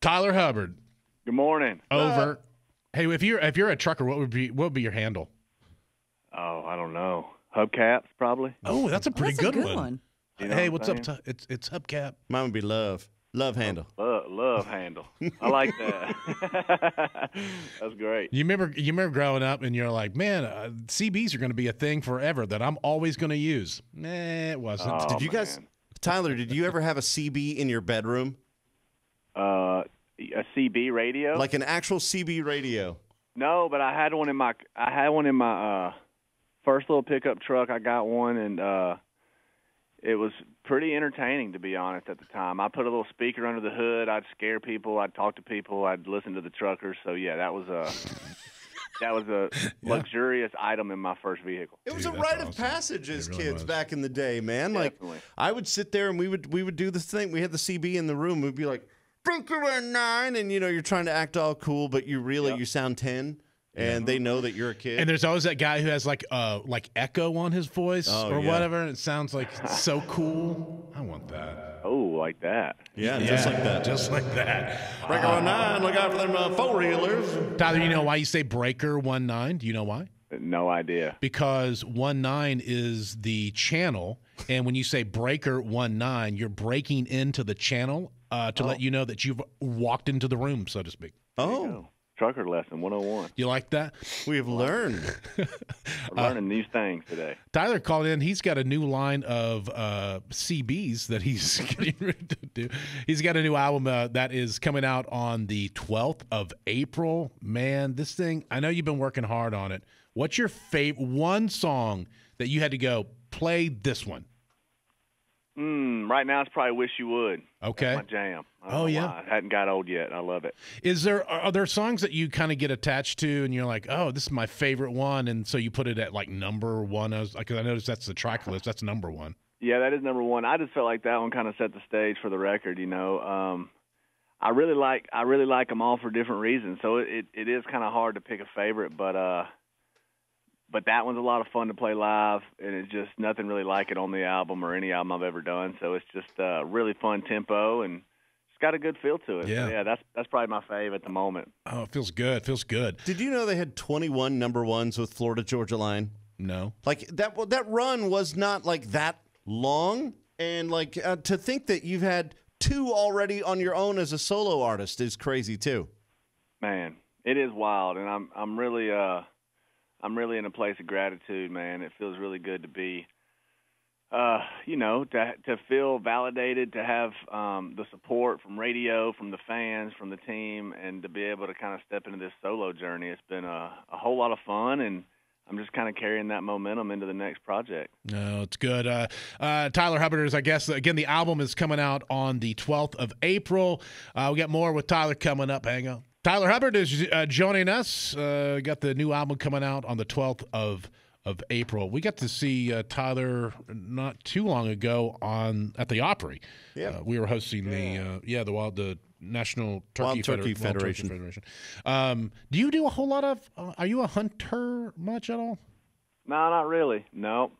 Tyler Hubbard. Good morning. Over. Hey, if you're a trucker, what would be your handle? Oh, I don't know. Hubcaps, probably. Oh, that's a pretty That's a good good one. You know Hey, what what's I'm up? It's Hubcap. Mine would be Love. Love handle. Love handle. I like that. That's great. You remember growing up and you're like, man, CBs are going to be a thing forever that I'm always going to use. Nah, it wasn't. Oh, Did you guys, man. Tyler, did you ever have a CB in your bedroom? A CB radio? Like an actual CB radio? No, but I had one in my first little pickup truck. I got one, and it was pretty entertaining, to be honest, at the time. I put a little speaker under the hood. I'd scare people. I'd talk to people. I'd listen to the truckers. So, yeah, that was a luxurious item in my first vehicle. It was Dude, a that's rite of awesome. passage as It really kids was. back in the day, man. Definitely. Like, I would sit there and we would do this thing. We had the CB in the room. We'd be like, Breaker and 9, and you're trying to act all cool, but you sound 10, and they know that you're a kid. And there's always that guy who has like echo on his voice or yeah. whatever, and it sounds like so cool. I want that. Oh, like that. yeah, just like that. Just like that. Breaker 19, look out for them four-wheelers. Tyler, you know why you say Breaker 19? Do you know why? No idea. Because 19 is the channel, and when you say Breaker 19, you're breaking into the channel to let you know that you've walked into the room, so to speak. Oh, Trucker lesson 101. You like that? we have learned. We're learning new things today. Tyler called in. He's got a new line of CBs that he's getting ready to do. He's got a new album that is coming out on the 12th of April. Man, this thing, I know you've been working hard on it. What's your favorite one song that you had to go play this one? Right now it's probably Wish You Would. Okay. That's my jam. I don't Oh, know yeah. why. It hadn't got old yet. I love it. Are there songs that you kind of get attached to and you're like, oh, this is my favorite one, and so you put it at like number one? Because I noticed that's the track list. That's number one. Yeah, that is number one. I just felt like that one kind of set the stage for the record. I really like them all for different reasons. So it is kind of hard to pick a favorite, but that one's a lot of fun to play live, and it's just nothing really like it on the album or any album I've ever done. So it's just really fun tempo, and it's got a good feel to it. Yeah. So yeah, that's probably my fave at the moment. Oh, it feels good. It feels good. Did you know they had 21 number ones with Florida Georgia Line? No. Like that run was not like that long, and like to think that you've had 2 already on your own as a solo artist is crazy too. Man, it is wild, and I'm really in a place of gratitude, man. It feels really good to be, to feel validated, to have the support from radio, from the fans, from the team, and to be able to kind of step into this solo journey. It's been a whole lot of fun, and I'm just kind of carrying that momentum into the next project. No, it's good. Tyler Hubbard is, I guess, again, the album is coming out on the 12th of April. We got more with Tyler coming up. Hang on. Tyler Hubbard is joining us. Got the new album coming out on the 12th of April. We got to see Tyler not too long ago at the Opry. Yeah. We were hosting the National Turkey Federation. Do you do a whole lot of? Are you a hunter much at all? No, not really. No.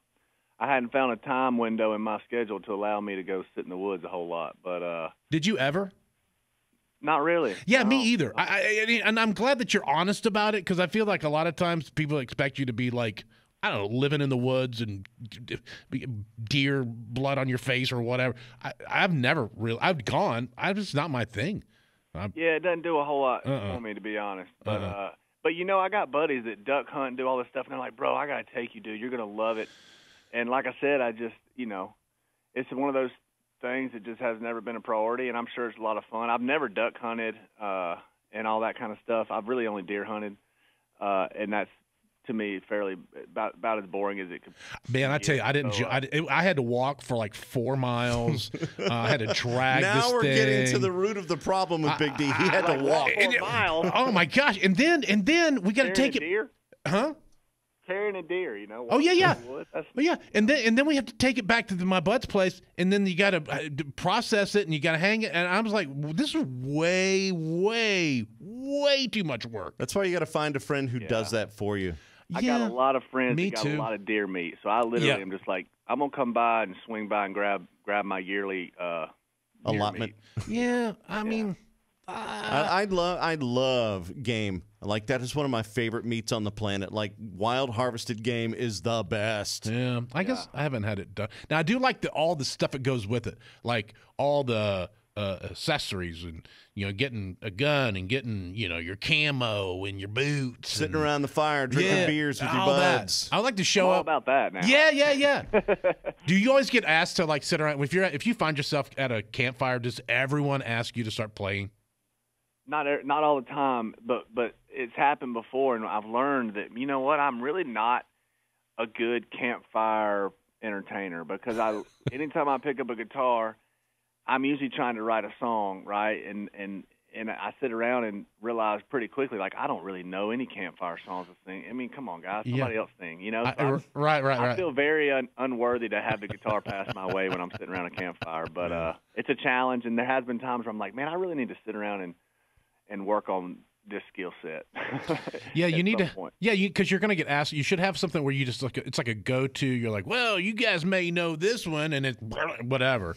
I hadn't found a time window in my schedule to allow me to go sit in the woods a whole lot. But Did you ever? not really. Yeah, No. me either. And I'm glad that you're honest about it, because I feel like a lot of times people expect you to be like, I don't know, living in the woods and deer blood on your face or whatever. I've never really. I've gone. It's not my thing. Yeah, it doesn't do a whole lot for me, to be honest. But I got buddies that duck hunt and do all this stuff, and they're like, bro, I got to take you, dude. You're going to love it. And like I said, I just, it's one of those things that just has never been a priority, and I'm sure it's a lot of fun. I've never duck hunted and all that kind of stuff. I've really only deer hunted, and that's, to me, fairly about as boring as it could be. Man, I tell you, I didn't. I had to walk for like 4 miles. I had to drag Now this we're thing. getting to the root of the problem with Big D. He had to walk. 4 miles. Oh my gosh! And then we got to take it. Deer? Huh? Carrying a deer, Oh yeah. That's, Oh yeah, and then we have to take it back to my bud's place, and then you got to process it, and you got to hang it. And I was like, this is way, way, way too much work. That's why you got to find a friend who does that for you. I got a lot of friends me that got too. a lot of deer meat, so I literally am just like, I'm gonna come by and swing by and grab my yearly Allotment. Yeah, I mean, I love game. Like, that is one of my favorite meats on the planet. Like, wild harvested game is the best. Yeah, I guess I haven't had it done. Now, I do like all the stuff that goes with it, like all the accessories and, getting a gun and getting, your camo and your boots. Sitting around the fire, drinking beers with your buds. I like to show all up. About that now. Yeah. Do you always get asked to, like, sit around? If you find yourself at a campfire, does everyone ask you to start playing? Not all the time, but it's happened before, and I've learned that, you know what, I'm really not a good campfire entertainer, because anytime I pick up a guitar, I'm usually trying to write a song, right? And I sit around and realize pretty quickly, like, I don't really know any campfire songs to sing. I mean, come on, guys, somebody else sing, Right. I feel very unworthy to have the guitar pass my way when I'm sitting around a campfire, but it's a challenge, and there has been times where I'm like, man, I really need to sit around and work on this skill set. Yeah, you need to. Point. Yeah, because you're going to get asked. You should have something where you just it's like a go-to. You're like, well, you guys may know this one, and it's whatever.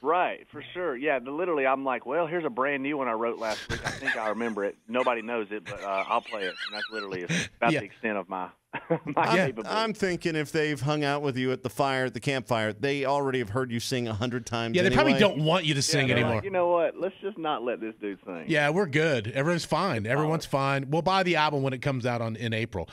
Right, for sure. Yeah, literally, I'm like, well, here's a brand new one I wrote last week. I think I remember it. Nobody knows it, but I'll play it. And that's literally about the extent of my capability. I'm thinking if they've hung out with you at the campfire, they already have heard you sing 100 times. Yeah, they anyway. probably don't want you to sing anymore. Like, you know what? Let's just not let this dude sing. Yeah, we're good. Everyone's fine. Everyone's fine. We'll buy the album when it comes out in April.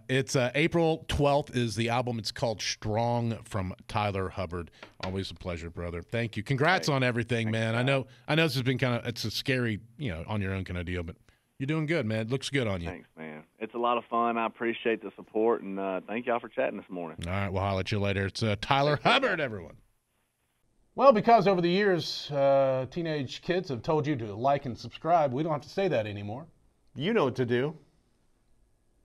It's April 12th is the album. It's called Strong from Tyler Hubbard. Always a pleasure, brother. Thank you. Congrats on everything, man. I know this has been it's a scary, on your own kind of deal, but you're doing good, man. It looks good on you. Thanks, man. It's a lot of fun. I appreciate the support, and thank y'all for chatting this morning. All right, we'll holler at you later. It's Tyler Hubbard, everyone. Well, because over the years, teenage kids have told you to like and subscribe, we don't have to say that anymore. You know what to do.